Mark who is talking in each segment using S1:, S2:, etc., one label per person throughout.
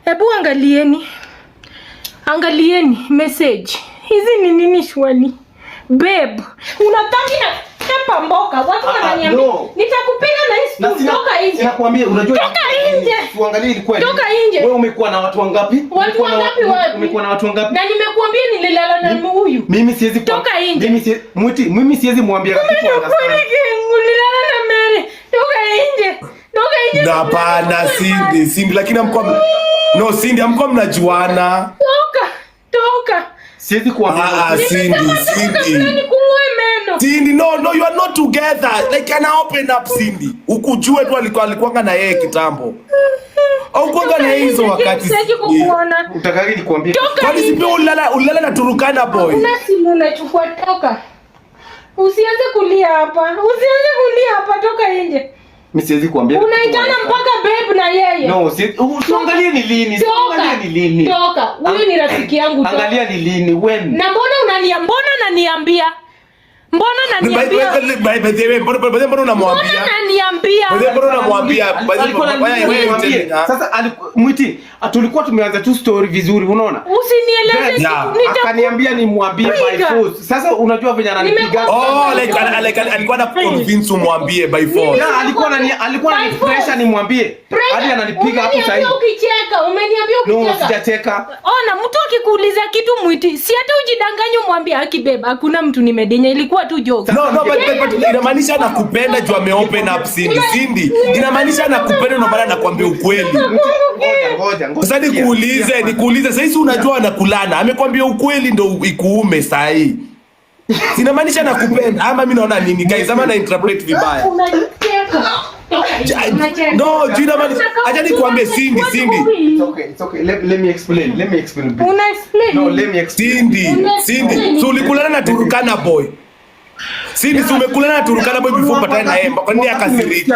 S1: Hebu angalieni. Angalieni message. Hizi ni nini shwali? Babe, unataka na tepa mboka. Watu wananiambia nitakupiga na hii toka nje.
S2: Sinakwambia unajua
S1: toka nje.
S2: Tuangalie ilikuwa nini.
S1: Toka nje.
S2: Wewe umekuwa na watu wangapi?
S1: Watu wangapi wapi?
S2: Umekuwa na watu wangapi?
S1: Na nimekuambia nililala na huyu.
S2: Mimi siwezi
S1: toka nje.
S2: Mimi siwezi mwambia kitu
S1: anasema. Nililala na Mary. Toka nje. Toka nje.
S3: Hapana, Cindy lakini amko no Cindy amko mnajuana.
S1: Toka.
S2: Siwezi kuambia.
S3: Cindy. Cindy, no, you are not together. Like, can I open up, Cindy? Ukujue tu alikuanga na yeye kitambo. Au kuanga na yeye hizo wakati.
S1: Sitaki kukuona.
S2: Utakagi nikwambie.
S3: Kwani sipi ulala na Turukana boy?
S1: Una simu unachukua toka. Usianze kulia hapa. Toka nje.
S2: Mimi siwezi kuambia.
S1: Unaitana mpaka babe na yeye.
S2: No, usiangalie ni lini. Usiangalie ni lini.
S1: Toka. Huyu ni rafiki yangu.
S2: Angalia ni lini when.
S1: Na mbona unaniambia? Mbona unamwambia?
S2: Sasa Mwiti, tulikuwa tumeanza tu story vizuri, unaona?
S1: Usinieleze
S2: akaniambia nimwambie by force. Sasa unajua venye ananipiga.
S3: Like alikuwa na convince umwambie by force.
S2: Alikuwa na pressure nimwambie. Hadi ananipiga hapo sasa hivi.
S1: Umeniambia ukicheka.
S2: No, sijacheka.
S1: Ona, mtu akikuuliza kitu Mwiti, si hata ujidanganye umwambie akibeba. Hakuna mtu nimedenya, ilikuwa tu joke.
S3: No, but inamaanisha nakupenda juu ame open up Cindy. Inamaanisha nakupenda ndio maana nakwambia ukweli.
S2: Ngoja.
S3: Sasa nikuulize sasa hizi unajua anakulana. Amekwambia ukweli ndio ikuume sasa hii. Inamaanisha nakupenda ama mimi naona nini? Guys, ama na interpret vibaya. No, jina mali. Acha nikwambie Cindy.
S2: It's okay. Let me explain.
S1: Una explain?
S2: No, let me explain.
S3: Cindy. So ulikulana na Turukana boy. Cindy, so umekulana na Turukana boy before patana na yeye. Kwa nini akasiriki?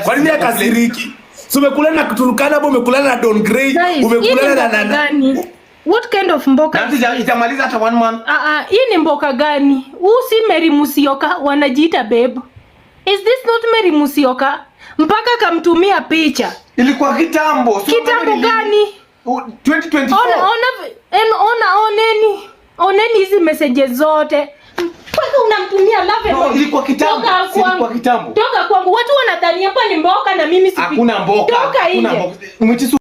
S3: Kwa nini akasiriki? So umekulana na Turukana boy, umekulana na Don Gray, umekulana na nani?
S1: What kind of mboka?
S2: Na itamaliza hata 1 month.
S1: Hii ni mboka gani? Si Mary Musyoka wanajiita babe. Is this not Mary Musyoka? Mpaka kamtumia picha.
S2: Ilikuwa kitambo.
S1: Kitambo gani?
S2: 2024.
S1: Oneni hizi messages zote. Mpaka unamtumia love.
S2: No, ilikuwa kitambo.
S1: Toka kwangu. Watu wanadhani hapa ni mboka na mimi sipi.
S2: Hakuna mboka.
S1: Toka nje.